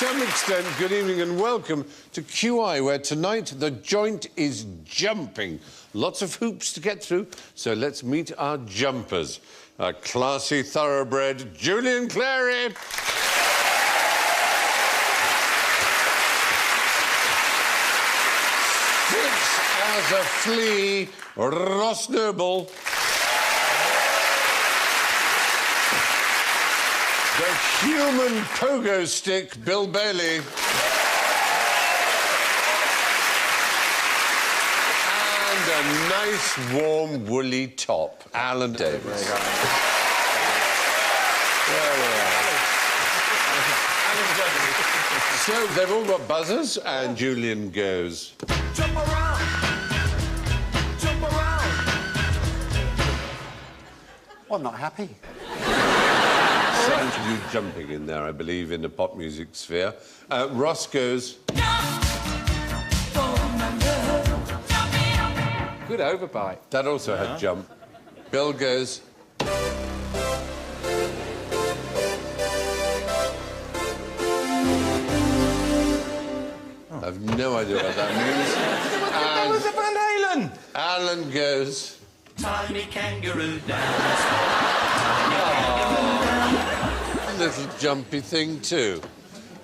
some extent, good evening and welcome to QI, where tonight the joint is jumping. Lots of hoops to get through, so let's meet our jumpers. A classy thoroughbred, Julian Clary. Fits as a flea, Ross Noble. The human pogo stick, Bill Bailey. And a nice, warm, woolly top, Alan Davis. There we are. So they've all got buzzers, and Julian goes. Jump around. Jump around. Well, I'm not happy. Sound to you jumping in there, I believe, in the pop music sphere. Ross goes. Good overbite. That also had jump. Bill goes. I've no idea what that means. That was the Van Halen. Alan goes. Tiny kangaroo down. A little jumpy thing too.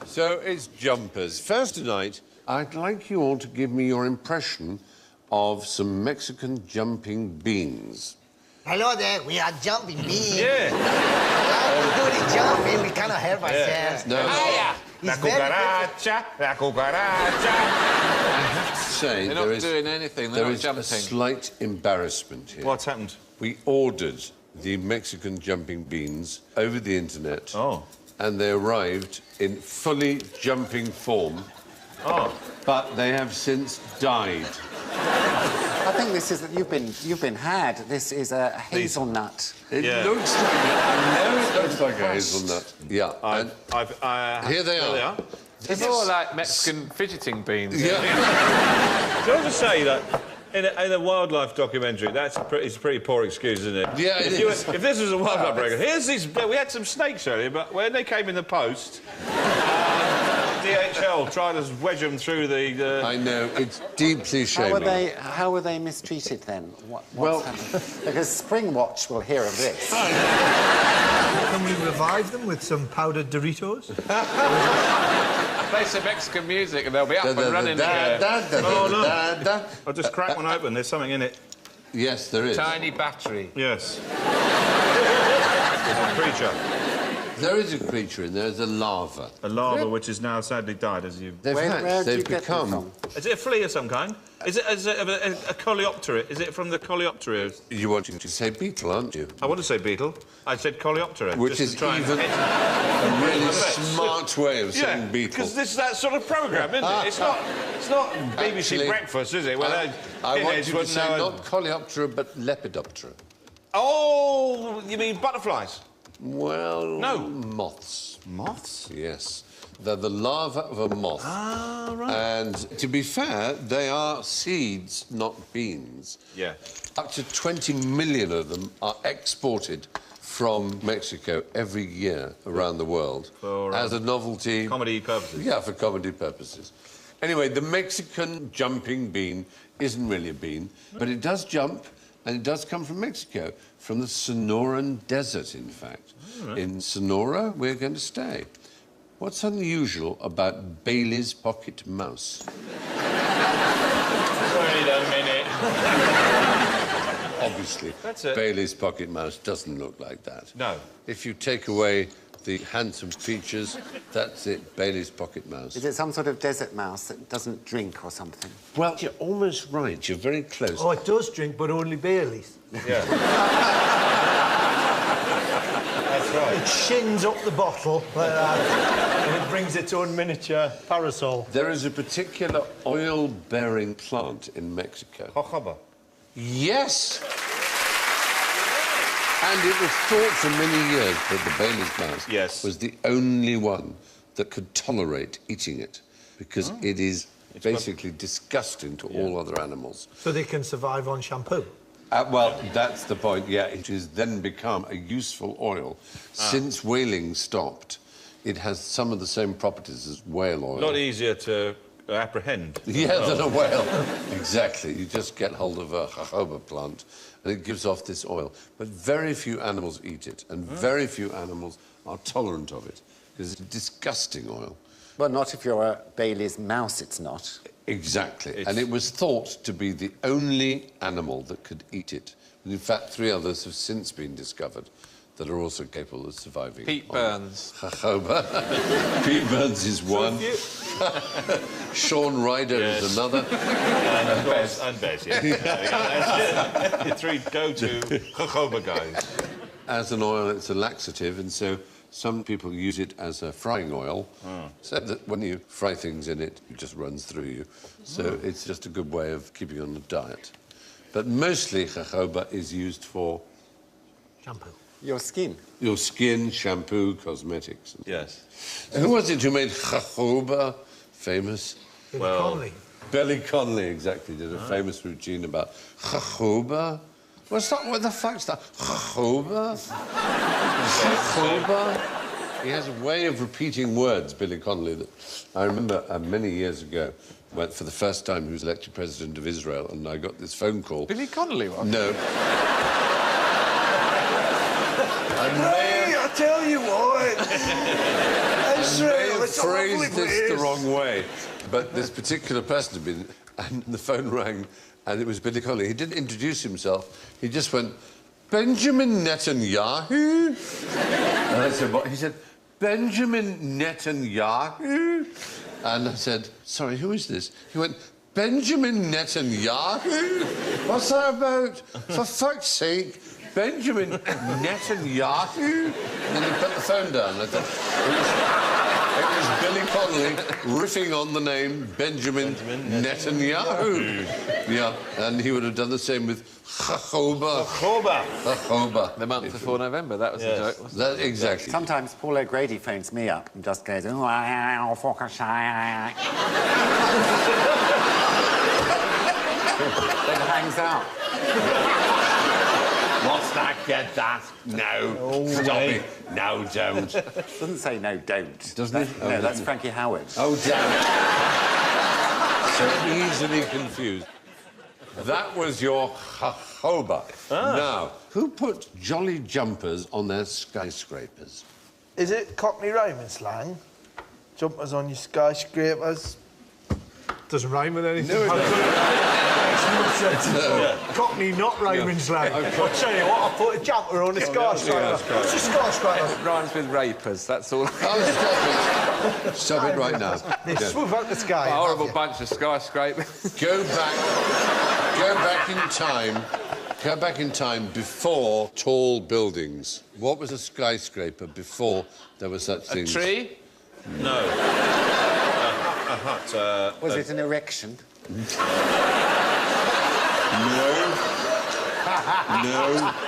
So it's jumpers. First tonight, I'd like you all to give me your impression of some Mexican jumping beans. Hello there, we are jumping beans. Yeah. Good at jumping, we cannot help ourselves. No. La It's very cucaracha, la cucaracha. I have to say, They're not doing anything, they're there not is jumping. a slight embarrassment here. What's happened? We ordered the Mexican jumping beans over the internet. Oh. And they arrived in fully jumping form. Oh. But they have since died. I think this is... You've been had. This is a hazelnut. It Yeah. looks like it. I know it looks like a hazelnut. Yeah. And here they are. It's more like Mexican fidgeting beans. Yeah. Can I just say that in a wildlife documentary, it's a pretty poor excuse, isn't it? Yeah, it is. If this was a wildlife record, here's these... We had some snakes earlier, but when they came in the post, DHL tried to wedge them through the... I know, it's deeply shaming. How were they mistreated then? What's Well- happened? Because Springwatch will hear of this. Can we revive them with some powdered Doritos? Play some Mexican music and they'll be up and running again. Oh, no. I'll just crack one open. There's something in it. Yes, there is. Tiny battery. Yes. There's a creature. There is a creature in there, there's a larva. A larva which has now sadly died, as you... They've Where hatched, did you they've get them become... from? Is it a flea of some kind? Is it a coleoptera? Is it from the coleoptera? You wanted to say beetle, aren't you? I want to say beetle. I said coleoptera. Which just is to try and even hit- a really smart way of saying beetle. because this is that sort of programme, isn't it? It's not BBC Actually, Breakfast, is it? Well, I want you to say not Coleoptera, but Lepidoptera. Oh, you mean butterflies? Well, No. moths. Moths? Yes. They're the larva of a moth. Ah, right. And to be fair, they are seeds, not beans. Yeah. Up to 20 million of them are exported from Mexico every year around the world For, as a novelty. Comedy purposes. Yeah, for comedy purposes. Anyway, the Mexican jumping bean isn't really a bean, but it does jump, and it does come from Mexico, from the Sonoran Desert, in fact. right. In Sonora, we're going to stay. What's unusual about Bailey's pocket mouse? Wait a minute. Obviously, That's it. Bailey's pocket mouse doesn't look like that. No. If you take away the handsome features, that's it, Bailey's pocket mouse. Is it some sort of desert mouse that doesn't drink or something? Well, you're almost right. You're very close. Oh, it does drink, but only Baileys. Yeah. That's right. It shins up the bottle like that, and it brings its own miniature parasol. There is a particular oil-bearing plant in Mexico. Jojoba. Yes! And it was thought for many years that the Bailey's mouse Yes. was the only one that could tolerate eating it, because it is basically disgusting to all other animals. So they can survive on shampoo. Well, that's the point, yeah. It has then become a useful oil. Since whaling stopped it has some of the same properties as whale oil. A lot easier to apprehend. Yeah, than a whale. Exactly. You just get hold of a jojoba plant and it gives off this oil. But very few animals eat it, and very few animals are tolerant of it, because it's disgusting oil. Well, not if you're a Bailey's mouse, it's not. Exactly. And it was thought to be the only animal that could eat it. And in fact, 3 others have since been discovered that are also capable of surviving. Pete on Burns. Jojoba. Pete Burns is one. Sean Ryder is another. And Bez, yeah. Your 3 go-to jojoba guys. As an oil, it's a laxative, and so some people use it as a frying oil, so that when you fry things in it, it just runs through you. So it's just a good way of keeping on the diet. But mostly jojoba is used for Shampoo. Your skin. your skin, shampoo, cosmetics. Yes. Who was it who made jojoba famous? Billy Well- Connolly. Billy Connolly, exactly, did a famous routine about jojoba. What's that? What the fuck's that? Jojoba? Jojoba? He has a way of repeating words, Billy Connolly, that I remember many years ago, when for the first time he was elected president of Israel, and I got this phone call. Billy Connolly was? No. Hey, I tell you what. Israel, it's a lovely phrased this the place. wrong way, but this particular person had been, and the phone rang, and it was Billy Connolly. He didn't introduce himself. He just went, Benjamin Netanyahu. And I said, what? He said, Benjamin Netanyahu. And I said, sorry, who is this? He went, Benjamin Netanyahu? What's that about? For fuck's sake, Benjamin Netanyahu? And then he put the phone down. I thought, it was Billy Connolly riffing on the name Benjamin Netanyahu. Yeah, and he would have done the same with jojoba. Jojoba. The month before November, that was the joke, wasn't That, exactly. Sometimes Paul O'Grady phones me up and just goes, oh, then hangs out. What's that? Get that? No. Stop it. No, don't. Doesn't say no, don't. Doesn't it? No, that's Frankie Howard. Oh, damn it. So easily confused. That was your jojoba. Now, who put jolly jumpers on their skyscrapers? Is it Cockney rhyming slang? Jumpers on your skyscrapers. Doesn't rhyme with anything. No, it doesn't. Cockney not rhyming slang. I'll tell you what, I put a jumper on a skyscraper. What's a skyscraper? it? Rhymes with rapers, that's all. Oh, stop it. Stop it right now. They swoop out the sky. A horrible bunch of skyscrapers. Go back in time. Go back in time before tall buildings. What was a skyscraper before there were such A things? tree? No. A hut. Was it an erection? No,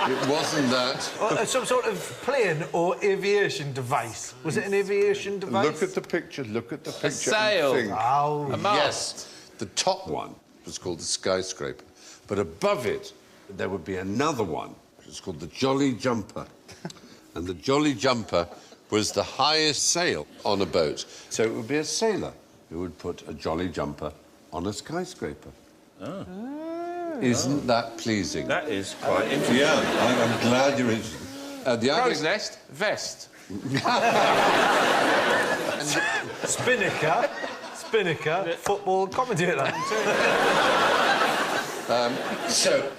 it wasn't that. Some sort of plane or aviation device. Was it an aviation device? Look at the picture. Look at the picture. sail. And think. Oh, A mast? Yes, the top one was called the skyscraper, but above it there would be another one, which was called the Jolly Jumper, and the Jolly Jumper was the highest sail on a boat. So it would be a sailor who would put a Jolly Jumper on a skyscraper. Oh. Isn't that pleasing? That is quite interesting. Yeah, I'm glad you're interested. The other... Crow's nest? Vest. Spinnaker, football commentator.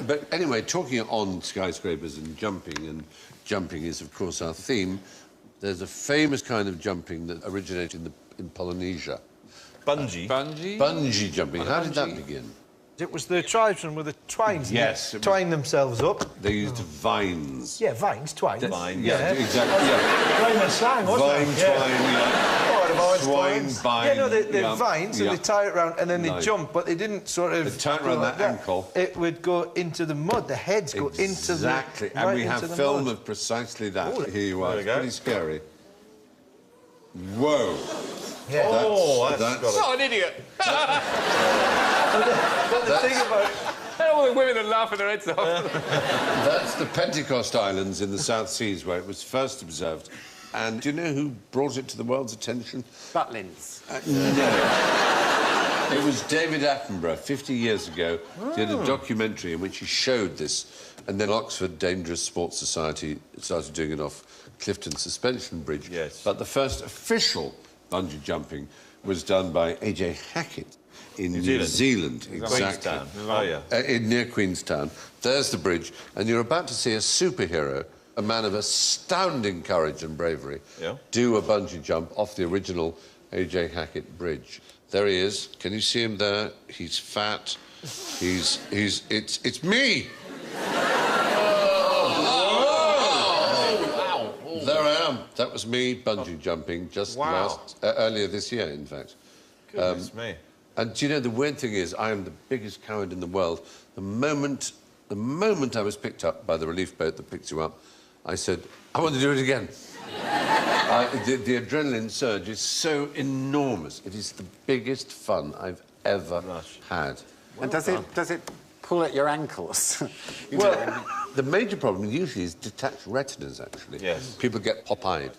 But anyway, talking on skyscrapers and jumping is, of course, our theme. There's a famous kind of jumping that originated in Polynesia. Bungee. Bungee? Bungee jumping. How did that Bungee. begin? It was the tribesmen with the twines. Yes, it was- Twine themselves up. They used vines. Yeah, vines, twines. Vine, Yeah, exactly. Yeah. Rhyming slang, wasn't Vine, it? twine, yeah. Oh, the vines, Swine, twines. vine, Yeah, no, they're yeah, vines, so yeah. they tie it around and then they Nice. jump, but they didn't sort of... They tie it around go like that ankle. It would go into the mud. The heads go into the... Exactly. And right we have into the film mud. of precisely that. Oh, Here you are. there we It's go. pretty scary. Whoa. Yeah. Oh, that's got What an idiot! But the thing about... All the women are laughing their heads off. That's the Pentecost Islands in the South Seas where it was first observed. And do you know who brought it to the world's attention? Butlins. No. It was David Attenborough, 50 years ago, did a documentary in which he showed this, and then Oxford Dangerous Sports Society started doing it off Clifton Suspension Bridge. Yes. But the first official bungee jumping was done by A.J. Hackett in New Zealand. Exactly. Queenstown. Oh, yeah. Near Queenstown. There's the bridge, and you're about to see a superhero, a man of astounding courage and bravery, do a bungee jump off the original A.J. Hackett Bridge. There he is. Can you see him there? He's fat. It's me! There I am. That was me bungee jumping just earlier this year, in fact. Goodness me. And do you know, the weird thing is, I am the biggest coward in the world. The moment I was picked up by the relief boat that picked you up, I said, I want to do it again. The adrenaline surge is so enormous. It is the biggest fun I've ever had. And does it pull at your ankles? Well, the major problem usually is detached retinas, actually. Yes. People get pop-eyed.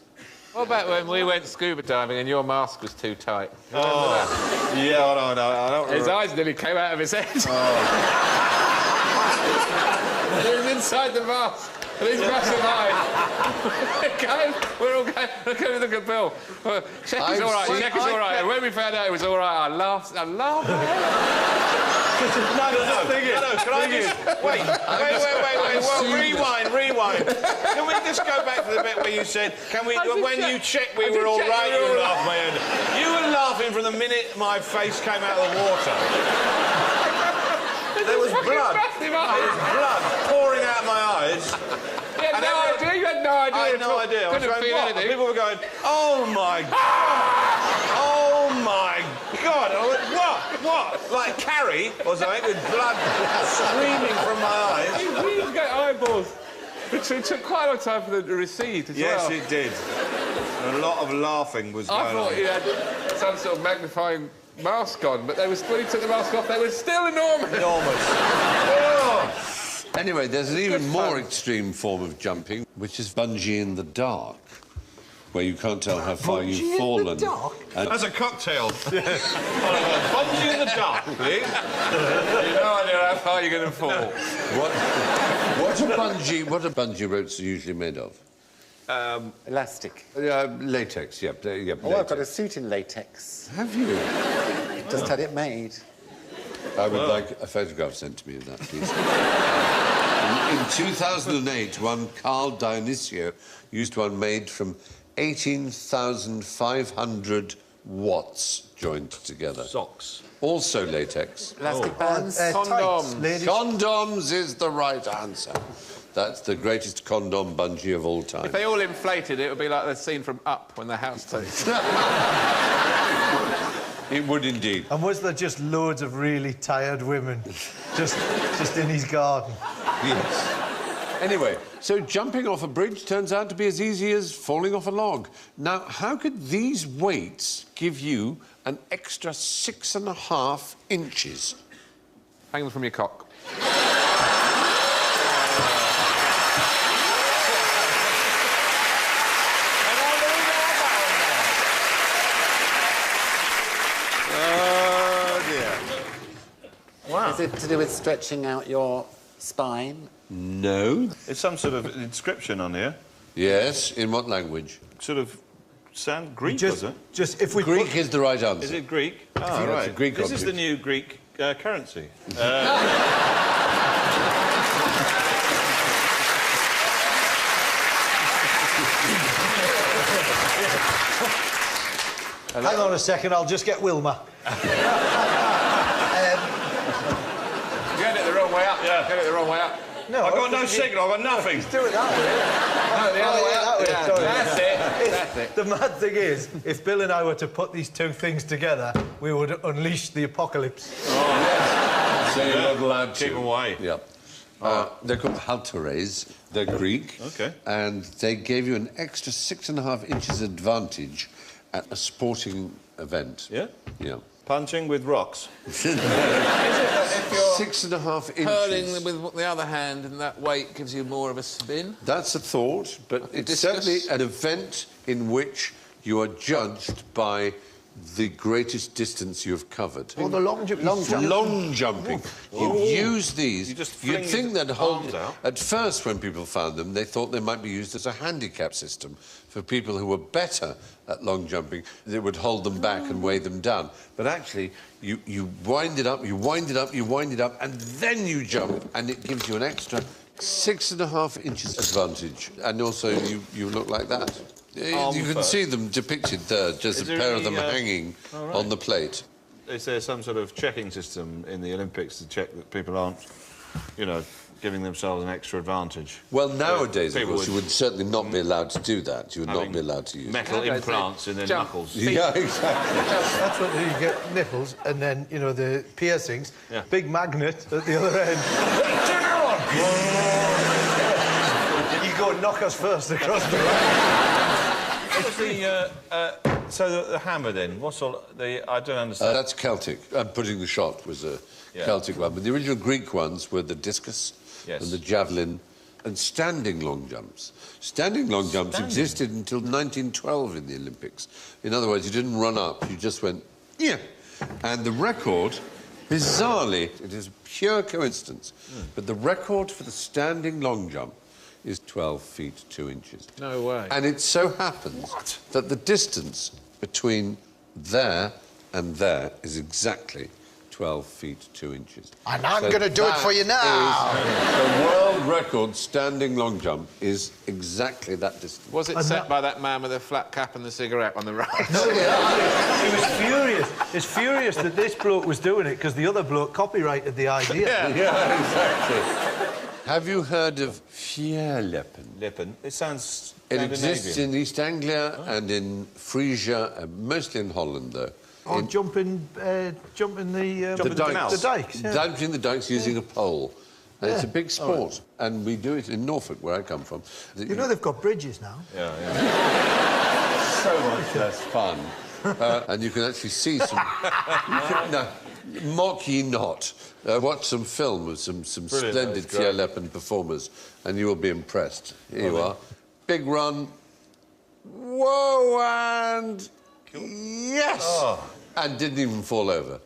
What about when we went scuba diving and your mask was too tight? Remember that? Yeah, I don't His eyes nearly came out of his head. He was inside the mask. And these massive eyes. We're all going, look at Bill. Check is all right, check is all right. And when we found out it was all right, I laughed. No, can I just... Wait. Well, rewind. Can we just go back to the bit where you said, when you checked we were all right, you were laughing my head. You were laughing from the minute my face came out of the water. There was blood. There was blood pouring out of my eyes. You had no idea? You had no idea? I had no idea. I was Couldn't going, feel what? anything. People were going, oh my God! Oh my God! I went, what? Like Carrie or something with blood streaming from my eyes. We used to get eyeballs. It took quite a long time for them to recede as well. Yes, it did. And a lot of laughing was going on. I thought you had some sort of magnifying mask on, but when he took the mask off, they were still enormous. Anyway, there's an even more extreme form of jumping, which is bungee in the dark, where you can't tell how far you've fallen. In the dark? That's a cocktail. Bungee in the dark, please. You've no idea how far you're going to fall. What are bungee ropes usually made of? Elastic. Latex, yeah. Oh, I've got a suit in latex. Have you? Just had it made. I would like a photograph sent to me of that, please. In 2008, one Carl Dionisio used one made from 18,500 watts joined together. Socks. Also latex. Elastic bands. Condoms. Ladies. Condoms is the right answer. That's the greatest condom bungee of all time. If they all inflated, it would be like the scene from Up when the house takes. It would indeed. And was there just loads of really tired women just in his garden? Yes. Anyway, so jumping off a bridge turns out to be as easy as falling off a log. Now, how could these weights give you an extra 6.5 inches? Hang them from your cock. Is it to do with stretching out your spine? No. There's some sort of inscription on here. Yes, in what language? Sort of sound Greek, was it? Just if we Greek is the right answer. Is it Greek? Oh, It's right. a Greek This is the object. new Greek currency. Hang on a second, I'll just get Wilma. You're getting it the wrong way up. Yeah. Get it the wrong way up. No, I've got no signal, I've got nothing. do it that way. No, the other way up. that way, sorry. That's it. That's it. The mad thing is, if Bill and I were to put these two things together, we would unleash the apocalypse. So you're not allowed to. Keep away. Yeah. They're called halteres. They're Greek. OK. And they gave you an extra 6.5 inches advantage at a sporting event. Yeah? Yeah. Punching with rocks. 6.5 inches. Hurling with the other hand and that weight gives you more of a spin. That's a thought, but it's Discus. certainly an event in which you are judged by the greatest distance you have covered. Or the long jump. Long jumping. You use these. You just You'd fling think your that hold. arms out. At first, when people found them, they thought they might be used as a handicap system for people who were better at long jumping. They would hold them back and weigh them down. But actually, you wind it up, you wind it up, you wind it up, and then you jump, and it gives you an extra 6.5 inches advantage. And also, you look like that. You can see them depicted there, just a there pair of them any, hanging on the plate. Is there some sort of checking system in the Olympics to check that people aren't, you know, giving themselves an extra advantage? Well, nowadays, of people course, you would certainly not be allowed to do that. You would not Having be allowed to use metal Nowadays, implants in their jump. knuckles. Yeah, exactly. That's what you get nipples, and then, you know, the piercings, Yeah. big magnet at the other end. Turn it on! You go and knock us first across the line. What was so the hammer then? What's all the? I don't understand. That's Celtic. Putting the shot was a Yeah. Celtic one. But the original Greek ones were the discus Yes. and the javelin and standing long jumps. Standing long jumps existed until 1912 in the Olympics. In other words, you didn't run up, you just went, yeah. And the record, bizarrely, it is a pure coincidence, but the record for the standing long jump is 12 feet 2 inches. No way. And it so happens that the distance between there and there is exactly 12 feet 2 inches. And I'm gonna do it for you now. The world record standing long jump is exactly that distance. Was it set by that man with the flat cap and the cigarette on the right? He was furious. He's furious that this bloke was doing it because the other bloke copyrighted the idea. Yeah, exactly. Have you heard of Fjärleppen? Lippen. It sounds It Scandinavian. exists in East Anglia and in Frisia, and mostly in Holland, though. Or jumping the canals. the dikes. Yeah. Jumping the dikes using a pole. And it's a big sport. And we do it in Norfolk, where I come from. You know they've got bridges now. Yeah. So much less fun. And you can actually see some... No, mock ye not. Watch some film of some Brilliant, splendid that's great. Fjärleppen performers, and you will be impressed. Here you are. Big run. Whoa, and... Yes! Oh. And didn't even fall over.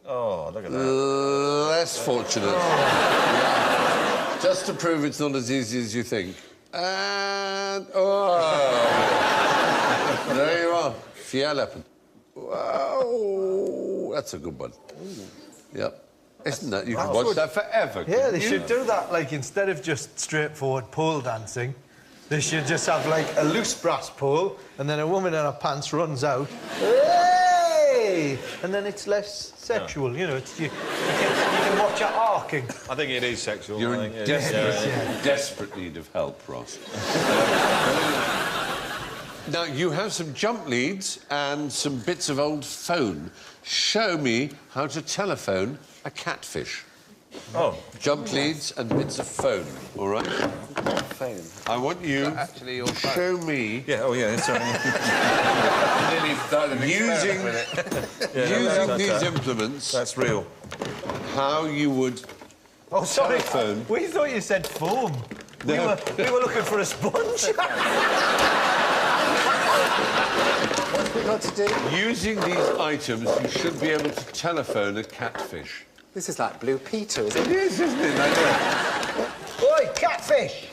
Oh, look at that. Less fortunate. Yeah. Just to prove it's not as easy as you think. And... Oh! There you are. Fjärleppen. Wow! That's a good one. Yep. Isn't that? You can watch that forever. Yeah, couldn't they you? should do that. Like, instead of just straightforward pole dancing, they should just have, like, a loose brass pole, and then a woman in her pants runs out. Hey! And then it's less sexual, you know. It's, you can watch it arcing. I think it is sexual. You're I in think, yeah. desperate need of help, Ross. Now, you have some jump leads and some bits of old phone. Show me how to telephone a catfish. Oh. Jump leads and bits of phone, all right? Phone. I want you Actually, your to show me Yeah, oh yeah, sorry. using these implements That's real. how you would Oh, sorry. Telephone. We thought you said foam. No. We were looking for a sponge. What have we got to do? Using these items, you should be able to telephone a catfish. This is like Blue Peter, is it? It is, isn't it? I know. Oi, catfish!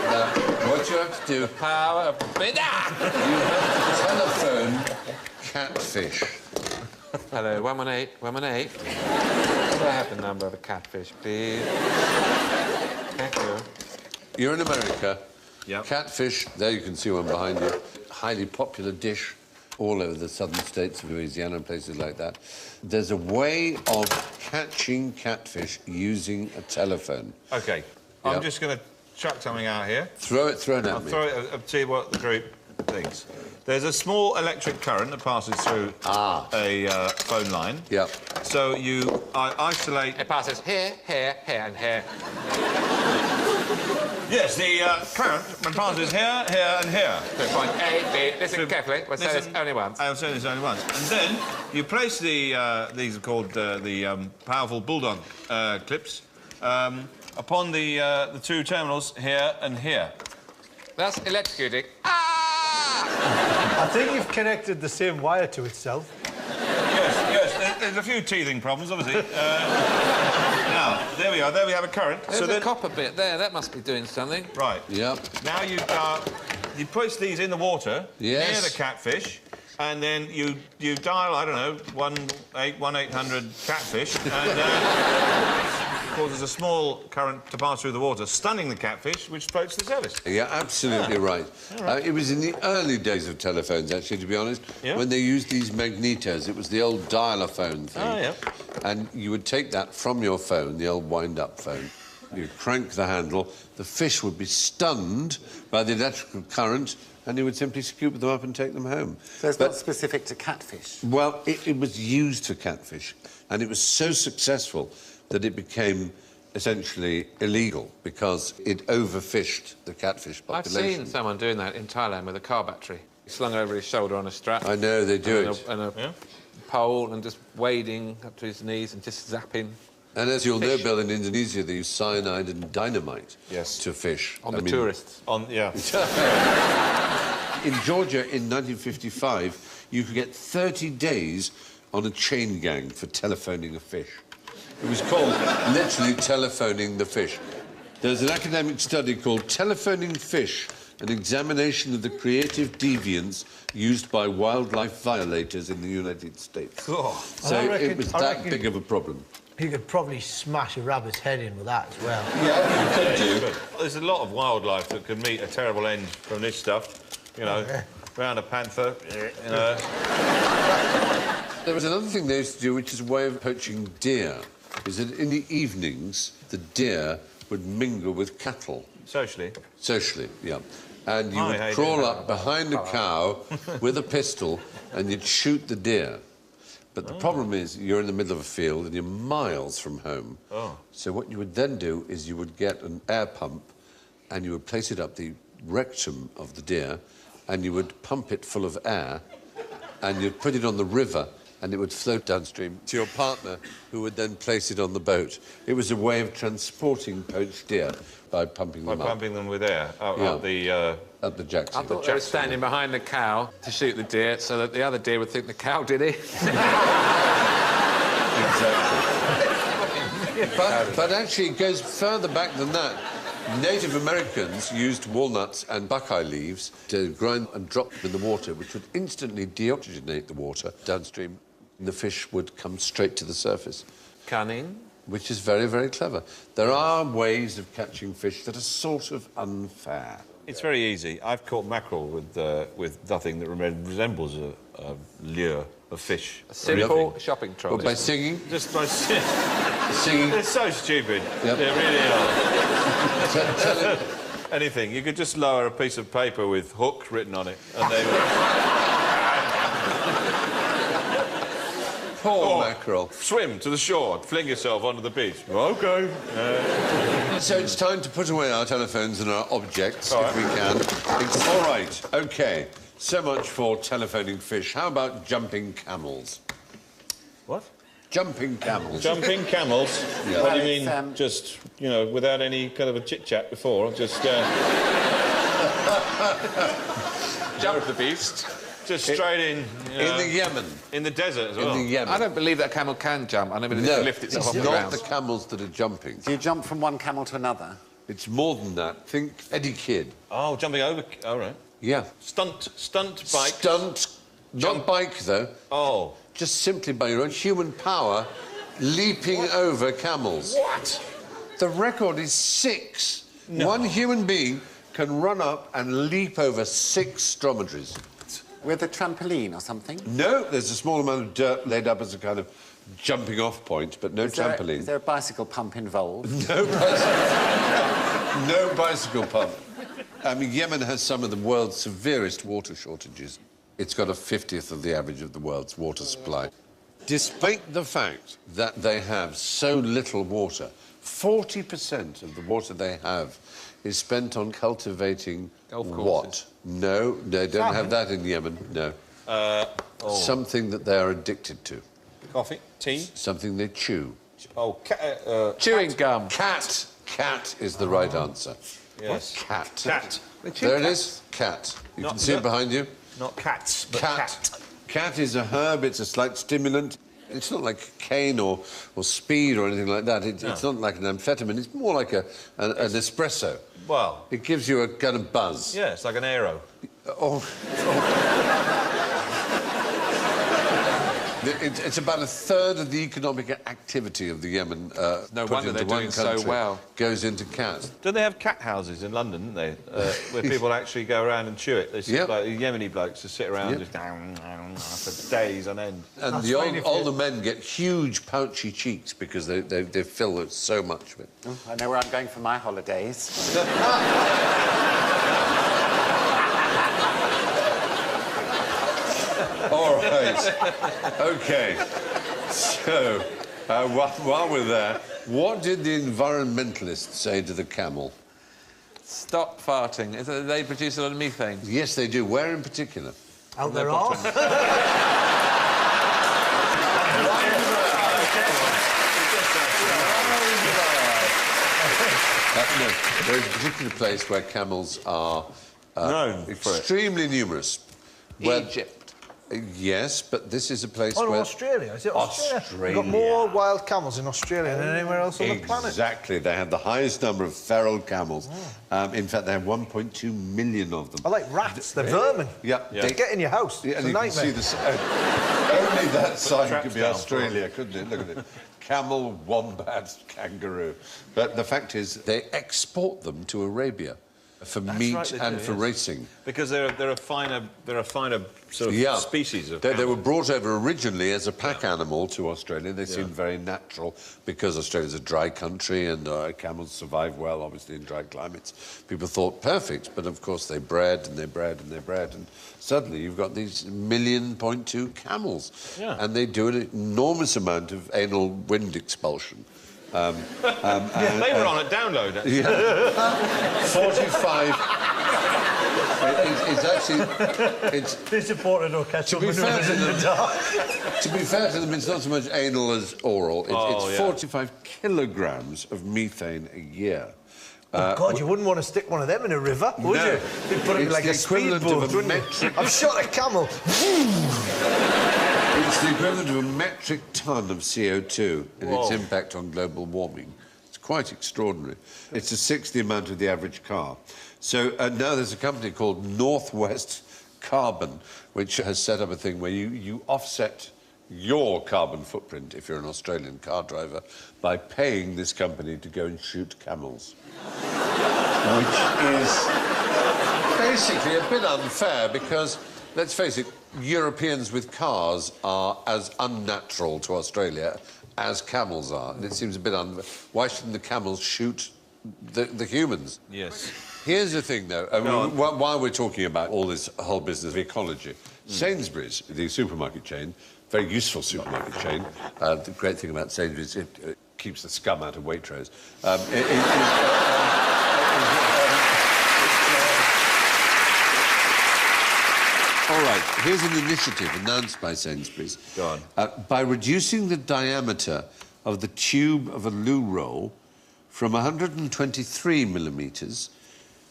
Now, what you have to do, Power of bidder! you have to telephone catfish. Hello, 118, 118. Could I have the number of a catfish, please? Thank you. You're in America. Yep. Catfish, there you can see one behind you. Highly popular dish all over the southern states of Louisiana and places like that. There's a way of catching catfish using a telephone. OK. Yeah. I'm just going to chuck something out here. Throw it at I'll me. throw it. I'll see what the group thinks. There's a small electric current that passes through a phone line. Yep. So I isolate. It passes here, here, here, and here. Yes, the current passes here, here, and here. So point A, B. Listen carefully. We'll say this only once. I'll say this only once. And then you place the these are called the powerful bulldog clips upon the two terminals here and here. That's electrocuting. I think you've connected the same wire to itself. Yes, there's a few teething problems, obviously. Now, there we are. There we have a current. There's a copper bit there. That must be doing something. Right. Yep. Now you place these in the water Yes. near the catfish, and then you dial, I don't know, 1-800 catfish, and causes a small current to pass through the water, stunning the catfish, which floats the service. You're absolutely right. It was in the early days of telephones, actually, to be honest, Yeah. when they used these magnetos. It was the old dial-a-phone thing. Oh, yeah. And you would take that from your phone, the old wind-up phone. You'd crank the handle, the fish would be stunned by the electrical current, and you would simply scoop them up and take them home. So it's not specific to catfish. Well, it was used for catfish, and it was so successful that it became essentially illegal because it overfished the catfish I've population. seen someone doing that in Thailand with a car battery. Slung over his shoulder on a strap. I know, they do it. And a pole and just wading up to his knees and just zapping. And as you'll know, Fish. Bill, in Indonesia, they use cyanide and dynamite to fish. On the tourists. In Georgia, in 1955, you could get 30 days on a chain gang for telephoning a fish. It was called literally telephoning the fish. There's an academic study called Telephoning Fish, an examination of the creative deviance used by wildlife violators in the United States. So it was that big of a problem. You could probably smash a rabbit's head in with that as well. Yeah, you could do. There's a lot of wildlife that could meet a terrible end from this stuff. You know, round a panther, you know. There was another thing they used to do, which is a way of poaching deer, is that in the evenings, the deer would mingle with cattle. Socially. Socially, yeah. And you Hi, would how you crawl doing? up behind a cow with a pistol and you'd shoot the deer. But the problem is you're in the middle of a field and you're miles from home. So what you would then do is you would get an air pump and you would place it up the rectum of the deer and you would pump it full of air and you'd put it on the river and it would float downstream to your partner, who would then place it on the boat. It was a way of transporting poached deer by pumping them By up. pumping them with air up the... Up the Jackson. I thought they were standing behind the cow to shoot the deer so that the other deer would think the cow did it. Exactly. but actually, it goes further back than that. Native Americans used walnuts and buckeye leaves to grind and drop them in the water, which would instantly deoxygenate the water downstream. And the fish would come straight to the surface. Cunning. Which is very, very clever. There are ways of catching fish that are sort of unfair. It's very easy. I've caught mackerel with nothing that resembles a lure of fish. A simple shopping trolley. But by singing? Just by singing. Singing. They're so stupid. Yep. They really are. Tell it. Anything. You could just lower a piece of paper with hook written on it, and they would... Poor mackerel. Swim to the shore, fling yourself onto the beach. OK. So it's time to put away our telephones and our objects, if we can. It's all right. OK. So much for telephoning fish. How about jumping camels? What? Jumping camels. Jumping camels? Yeah. What do you It's, mean, just, you know, without any kind of a chit-chat before? Just, Jump the beast. just straight in... In the Yemen. In the desert as well. In the Yemen. I don't believe that camel can jump. I never did it to lift itself off it's the not ground. the camels that are jumping. Do you jump from one camel to another? It's more than that. Think Eddie Kidd. Oh, jumping over... All right. Yeah. Stunt bike. Stunt. Not bike, though. Oh. Just simply by your own human power, leaping over camels. What? The record is 6. No. One human being can run up and leap over 6 dromedaries. With a trampoline or something? No, there's a small amount of dirt laid up as a kind of jumping off point, but no trampoline. Is there a bicycle pump involved? No bicycle. No bicycle pump. I mean, Yemen has some of the world's severest water shortages. It's got a 50th of the average of the world's water supply. Despite the fact that they have so little water, 40% of the water they have is spent on cultivating Golf what? courses. No, they don't have that in Yemen, no. Something that they are addicted to. Coffee, tea. Something they chew. Oh, Chewing gum. Cat. Cat is the right answer. yes. Cat. Cat. There it is. Cat. You can see it behind you. Not cats, but cat. Cat is a herb. It's a slight stimulant. It's not like cane or speed or anything like that. It's not like an amphetamine. It's more like an espresso. Well, It gives you a kind of buzz. yeah, it's like an aero. Oh. It's about a third of the economic activity of the Yemen. No put wonder into they're one doing so country well. Goes into cats. Don't they have cat houses in London, don't they? Where people actually go around and chew it. They sit Yep. like the Yemeni blokes just sit around Yep. just for days on end. And That's the fine if older men get huge pouchy cheeks because they fill so much of it. Oh, I know where I'm going for my holidays. All right. OK. So, while we're there, what did the environmentalists say to the camel? Stop farting. They produce a lot of methane. Yes, they do. Where in particular? Out their arse. No, there's a particular place where camels are Known for it. extremely numerous. Where- Egypt. Yes, but this is a place Oh, no, where... Australia. Is it Australia? Australia. We've got more wild camels in Australia than anywhere else on the planet. Exactly. They have the highest number of feral camels. In fact, they have 1.2 million of them. I like rats. They're vermin. Yeah. They get in your house. Yeah, It's and a you can nightmare. see this. Only that sign traps could be down Australia, couldn't it? Look at it. Camel, wombat, kangaroo. But the fact is, they export them to Arabia for meat right, they and do, for yes. racing. Because they're a finer sort of Yeah. species of They were camel. brought over originally as a pack animal to Australia. They seemed very natural because Australia's a dry country and camels survive well, obviously, in dry climates. People thought perfect, but of course they bred and they bred and they bred, and suddenly you've got these 1.2 million camels. Yeah. And they do an enormous amount of anal wind expulsion. They were on at download. Actually. 45... It's actually... It's, They supported orchestral To be fair manoeuvres to in the them- dark. To be fair to them, it's not so much anal as oral. It's 45 kilograms of methane a year. Oh, God, you wouldn't want to stick one of them in a river, would No. you? They'd put it It's like the a equivalent speedboat, of a wouldn't metric- you? I've shot a camel. It's the equivalent of a metric ton of CO2 in its impact on global warming. It's quite extraordinary. It's a sixth the amount of the average car. So now there's a company called Northwest Carbon, which has set up a thing where you offset your carbon footprint, if you're an Australian car driver, by paying this company to go and shoot camels. Which is basically a bit unfair because, let's face it, Europeans with cars are as unnatural to Australia as camels are, and it seems a bit unfair. Why shouldn't the camels shoot the humans? Yes. Here's the thing, though, while we're talking about all this whole business of ecology, Sainsbury's, the supermarket chain, very useful supermarket chain, the great thing about Sainsbury's, it keeps the scum out of Waitrose. All right, here's an initiative announced by Sainsbury's. Go on. By reducing the diameter of the tube of a loo roll from 123 millimetres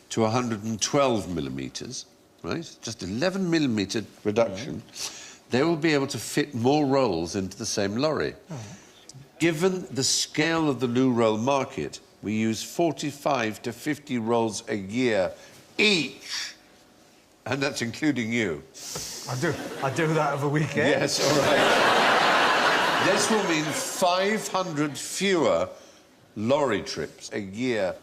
to 112 millimetres, right? Just 11 millimetre reduction. They will be able to fit more rolls into the same lorry. Given the scale of the loo roll market, we use 45 to 50 rolls a year each. And that's including you. I do that over weekend. Yes, all right. This will mean 500 fewer lorry trips a year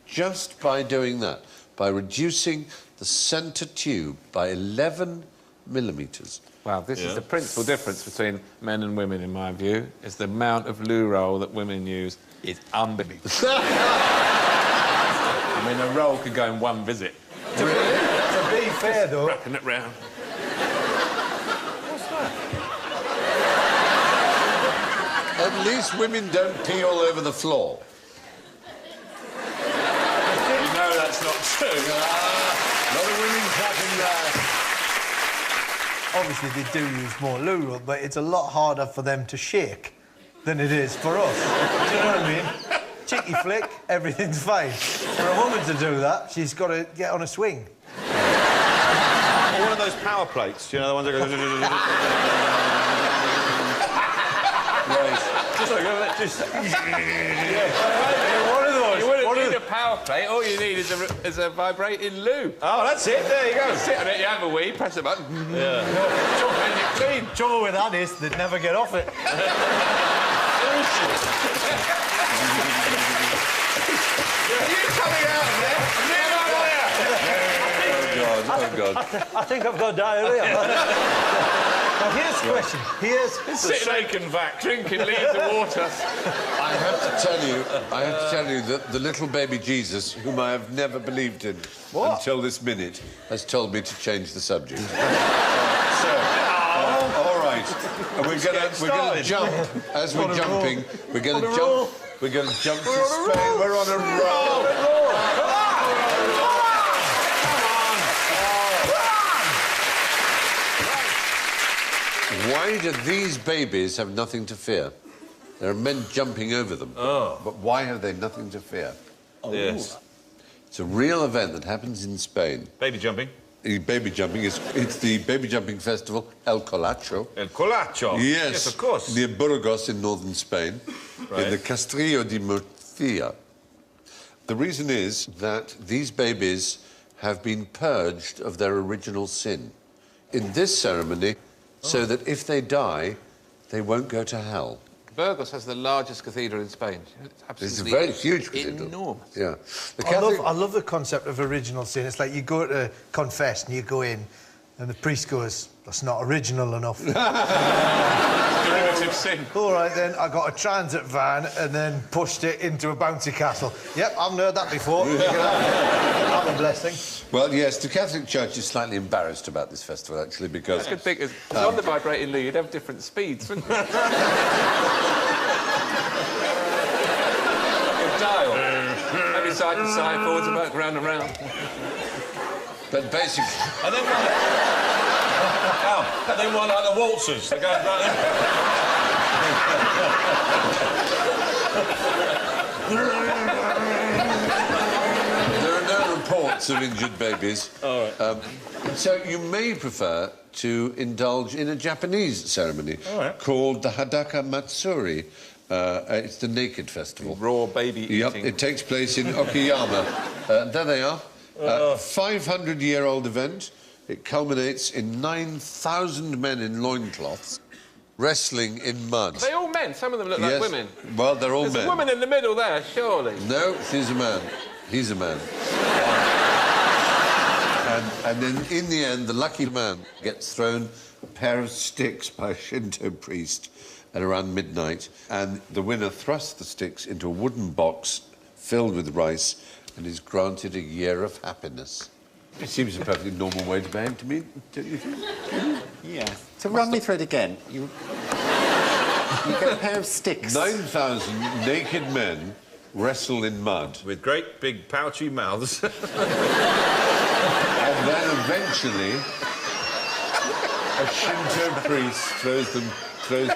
just by doing that, by reducing the centre tube by 11 millimetres. Well, this is the principal difference between men and women, in my view, is the amount of loo roll that women use is unbelievable. I mean, a roll could go in one visit. To be fair, though, Wrapping it round. At least women don't pee all over the floor. You know that that's not true. Lot of women clapping there. Obviously, they do use more loo, but it's a lot harder for them to shake than it is for us. Do you know what I mean? Cheeky flick, everything's fine. For a woman to do that, she's got to get on a swing. Or one of those power plates, you know, the ones that go... One of those. You wouldn't need a power plate. All you need is a vibrating loo. Oh, that's it. There you go. Sit on it, you have a wee, press a button. Yeah. And you're clean. Trouble with that is they'd never get off it. You coming out of there? Oh, God. I think I've got diarrhea. Now, here's the question. Here's The shaken vac. Drinking leaves of water. I have to tell you that the little baby Jesus, whom I have never believed in until this minute, has told me to change the subject. All right. And we're going to jump. As we're jumping, we're going to jump. We're going to jump to Spain. We're on a roll. Why do these babies have nothing to fear? There are men jumping over them. Oh. But why have they nothing to fear? Oh. Yes. It's a real event that happens in Spain. Baby jumping. Baby jumping it's the baby jumping festival, El Colacho. El Colacho. Yes, of course. Near Burgos in northern Spain, in the Castrillo de Murcia. The reason is that these babies have been purged of their original sin in this ceremony, so that if they die, they won't go to hell. Burgos has the largest cathedral in Spain. It's a very huge cathedral. Enormous. Yeah. I love the concept of original sin. It's like you go to confess and you go in and the priest goes, that's not original enough. Derivative sin. All right, then, I got a transit van and then pushed it into a bouncy castle. Yep, I haven't heard that before. Have a blessing. Well, yes, the Catholic Church is slightly embarrassed about this festival, actually, because... I could think, on the vibrating loo, you'd have different speeds, wouldn't you? Dial. Maybe side to side, forwards and back, round and round. But basically... And then one... and then one like the waltzers. They go right There are no reports of injured babies. All right. So you may prefer to indulge in a Japanese ceremony called the Hadaka Matsuri. It's the Naked Festival. Raw baby eating. Yep, it takes place in Okayama. There they are. 500-year-old event. It culminates in 9,000 men in loincloths wrestling in mud. Are they all men? Some of them look like women. Well, they're all There's men. a woman in the middle there, surely. No, she's a man. He's a man. and then, in the end, the lucky man gets thrown a pair of sticks by a Shinto priest at around midnight, and the winner thrusts the sticks into a wooden box filled with rice and is granted a year of happiness. It seems a perfectly normal way to behave to me, don't you think? Yeah. So run me through it again. You get a pair of sticks. 9,000 naked men wrestle in mud. with great big pouchy mouths. And then eventually, a Shinto priest throws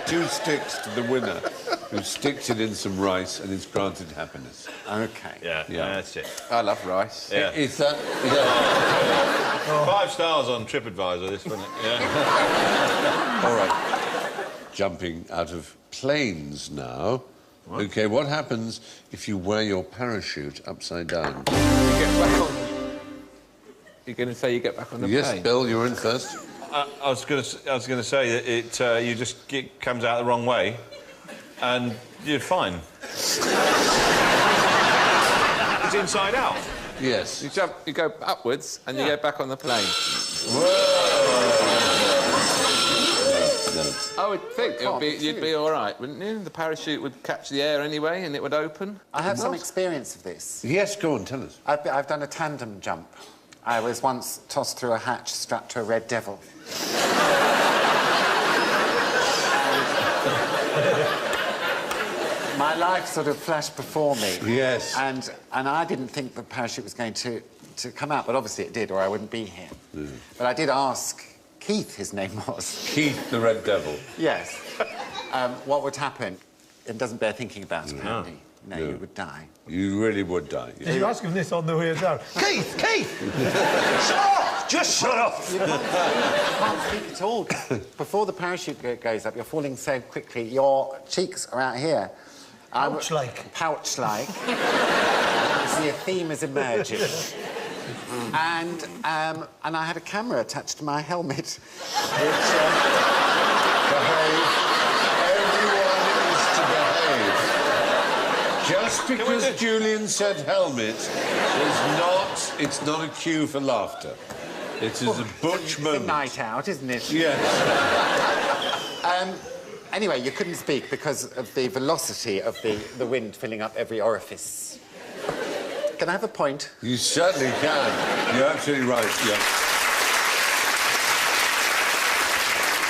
2 sticks to the winner, who sticks it in some rice and is granted happiness. OK. Yeah, that's it. I love rice. Yeah. Is that... Yeah. 5 stars on TripAdvisor, this, wasn't it? Yeah. All right. Jumping out of planes now. What? OK, what happens if you wear your parachute upside down? You get back on... You're going to say you get back on the plane? Yes, Bill, you're in first. I was going to say that you just it comes out the wrong way, and you're fine. It's inside out. Yes. You go upwards and you go back on the plane. Whoa! I would think you'd be all right, wouldn't you? The parachute would catch the air anyway and it would open. I have some experience of this. Yes, go on, tell us. I've done a tandem jump. I was once tossed through a hatch strapped to a red devil. my life sort of flashed before me. Yes. And I didn't think the parachute was going to come out, but obviously it did, or I wouldn't be here. But I did ask Keith, his name was. Keith the Red Devil. Yes. What would happen? It doesn't bear thinking about, apparently. No, No. you would die. You really would die. Yeah. Did you ask him this on the way down? Keith! Shut up! Just shut up! You can't speak at all. Before the parachute goes up, you're falling so quickly, your cheeks are out here. Pouch-like. Pouch-like. You see a theme is emerging. And I had a camera attached to my helmet, which... Behave. Everyone is to behave. Just because Julian said helmet it's not a cue for laughter. It is a butch It's moment. a night out, isn't it? Yes. Anyway, you couldn't speak because of the velocity of the wind filling up every orifice. Can I have a point? You certainly can. You're absolutely right, yeah.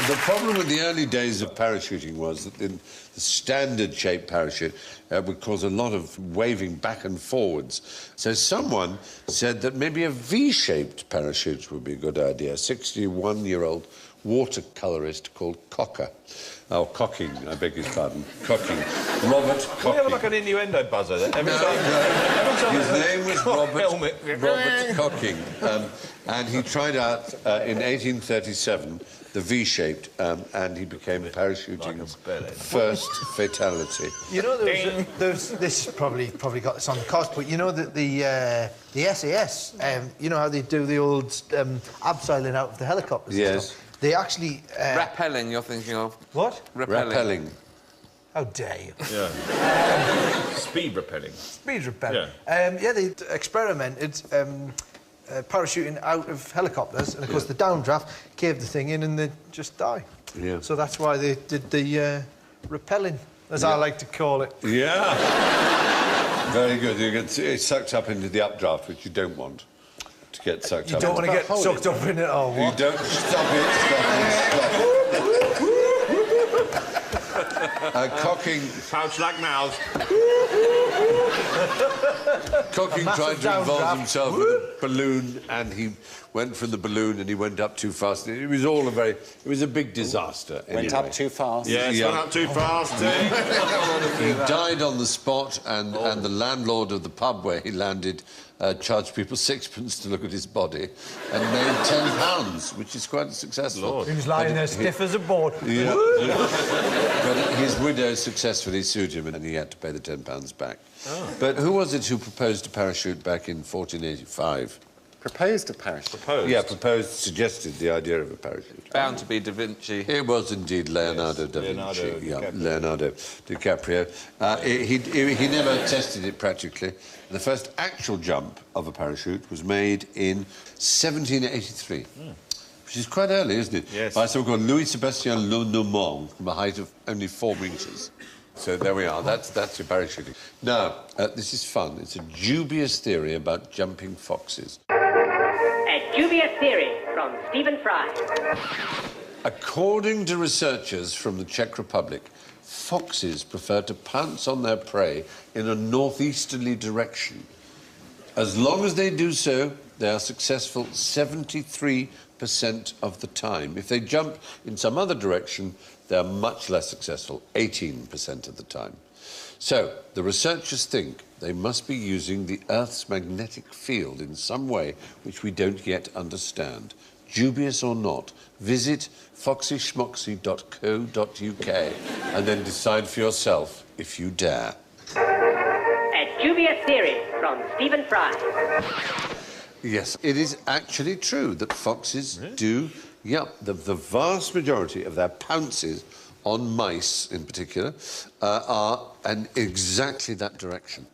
The problem with the early days of parachuting was that the standard-shaped parachute would cause a lot of waving back and forwards. So someone said that maybe a V-shaped parachute would be a good idea. A 61-year-old watercolourist called Cocker. Oh, Cocking, I beg his pardon. Cocking. Robert We have Cocking. like an innuendo buzzer then. Every No, time, every time his there's a name was helmet. Robert Cocking, and he tried out in 1837 the V-shaped, and he became parachuting's first fatality. You know, there's this probably got this on the cost, but you know that the SAS, you know how they do the old abseiling out of the helicopters? and Yes. stuff? They actually... Rappelling, you're thinking of. What? Rappelling. How dare you? Yeah. Speed repelling. Speed repelling. Yeah, they experimented parachuting out of helicopters, and of course the downdraft caved the thing in and they just die. Yeah. So that's why they did the rappelling, as I like to call it. Yeah. Very good. You get sucked up into the updraft, which you don't want to get sucked You up. don't want to get sucked up in it, or You what? don't stop it. Cocking. Pouch like mouths. Cocking tried to involve downdraft. himself with a balloon, and he went from the balloon and he went up too fast. It was all it was a big disaster. Went anyway. up too fast. Yeah, it's Yeah. gone up too fast. He died on the spot, and the landlord of the pub where he landed charged people £6 to look at his body and made £10, which is quite successful. He was lying there stiff as a board. Yeah. But his widow successfully sued him and he had to pay the £10 back. Oh. But who was it who proposed a parachute back in 1485? Proposed a parachute. Yeah, proposed, suggested the idea of a parachute. Bound to be Da Vinci. It was indeed Leonardo da Vinci. Leonardo Yeah, DiCaprio. Leonardo DiCaprio. He never tested it practically. The first actual jump of a parachute was made in 1783, which is quite early, isn't it? Yes. By someone called Louis-Sébastien Lenormand, from a height of only 4 metres. So there we are. That's your parachuting. Now, this is fun. It's a dubious theory about jumping foxes. A dubious theory from Stephen Fry. According to researchers from the Czech Republic, foxes prefer to pounce on their prey in a northeasterly direction. As long as they do so, they are successful 73% of the time. If they jump in some other direction, they are much less successful, 18% of the time. So, the researchers think they must be using the Earth's magnetic field in some way which we don't yet understand. Dubious or not, visit foxyschmoxy.co.uk and then decide for yourself if you dare. A dubious theory from Stephen Fry. Yes, it is actually true that foxes do, the vast majority of their pounces on mice in particular are in exactly that direction.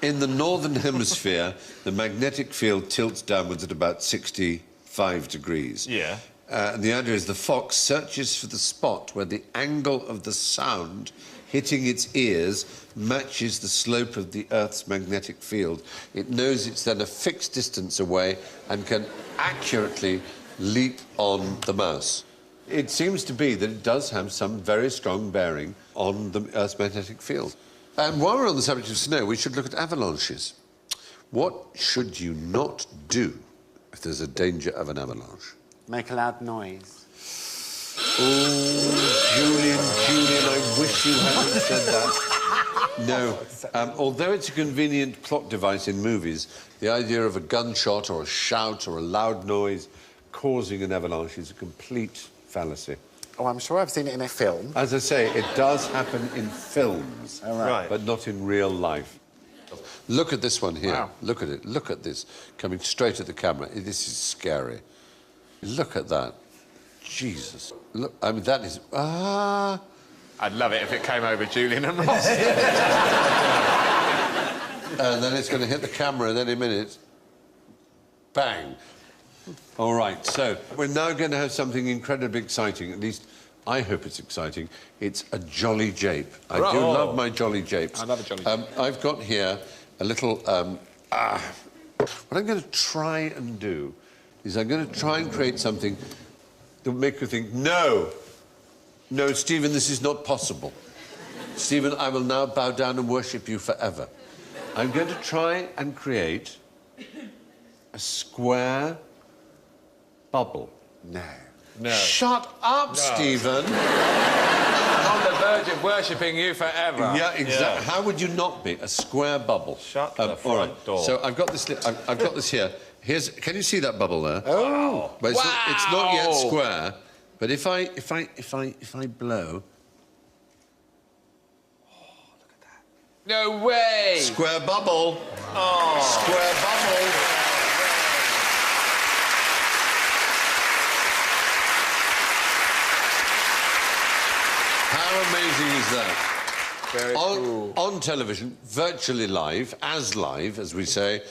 In the northern hemisphere, the magnetic field tilts downwards at about 65 degrees. Yeah. And the idea is the fox searches for the spot where the angle of the sound hitting its ears matches the slope of the Earth's magnetic field. It knows it's then a fixed distance away and can accurately leap on the mouse. It seems to be that it does have some very strong bearing on the Earth's magnetic field. And while we're on the subject of snow, we should look at avalanches. What should you not do if there's a danger of an avalanche? Make a loud noise. Oh, Julian, I wish you hadn't said that. No. Although it's a convenient plot device in movies, the idea of a gunshot or a shout or a loud noise causing an avalanche is a complete fallacy. Oh, I'm sure I've seen it in a film. As I say, it does happen in films, Right. but not in real life. Look at this one here. Wow. Look at it. Look at this. Coming straight at the camera. This is scary. Look at that. Jesus. Look, I mean, that is... Ah... I'd love it if it came over Julian and Ross. And then it's going to hit the camera in any minute. Bang. All right, so we're now going to have something incredibly exciting. At least I hope it's exciting. It's a jolly jape. I do love my jolly japes. I love a jolly jape. I've got here a little... what I'm going to try and do is I'm going to try and create something that will make you think, no, Stephen, this is not possible. Stephen, I will now bow down and worship you forever. I'm going to try and create a square bubble. No. No. Shut up, Stephen. I'm on the verge of worshipping you forever. Yeah, exactly. How would you not be? A square bubble. Shut the all front door. So I've got this. I've got this here. Can you see that bubble there? Oh. But it's not yet square. But if I blow, No way! square bubble. Oh. Square bubble. How amazing is that? Very cool. On television, virtually live, as we say.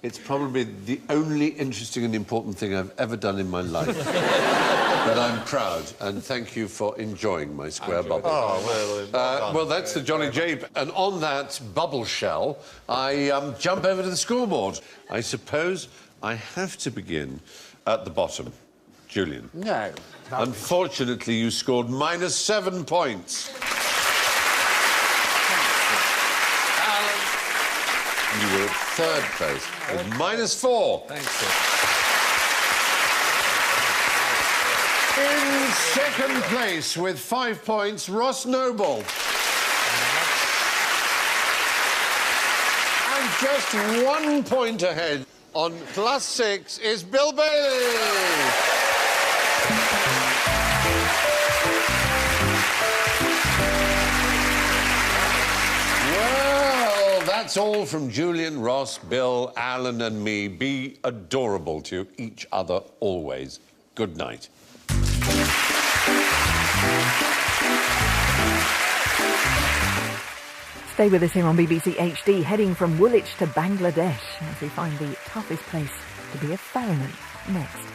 It's probably the only interesting and important thing I've ever done in my life. But I'm proud, and thank you for enjoying my square bubble. Oh, Well, that's the Jolly Jape, and on that bubble shell, I jump over to the scoreboard. I suppose I have to begin at the bottom. Julian. No. Unfortunately, you scored -7 points. You were at third place with -4. Thanks, sir. In second place with 5 points, Ross Noble. And just 1 point ahead on +6 is Bill Bailey. Well, that's all from Julian, Ross, Bill, Alan and me. Be adorable to each other always. Good night. Stay with us here on BBC HD, heading from Woolwich to Bangladesh as we find the toughest place to be a foreigner next.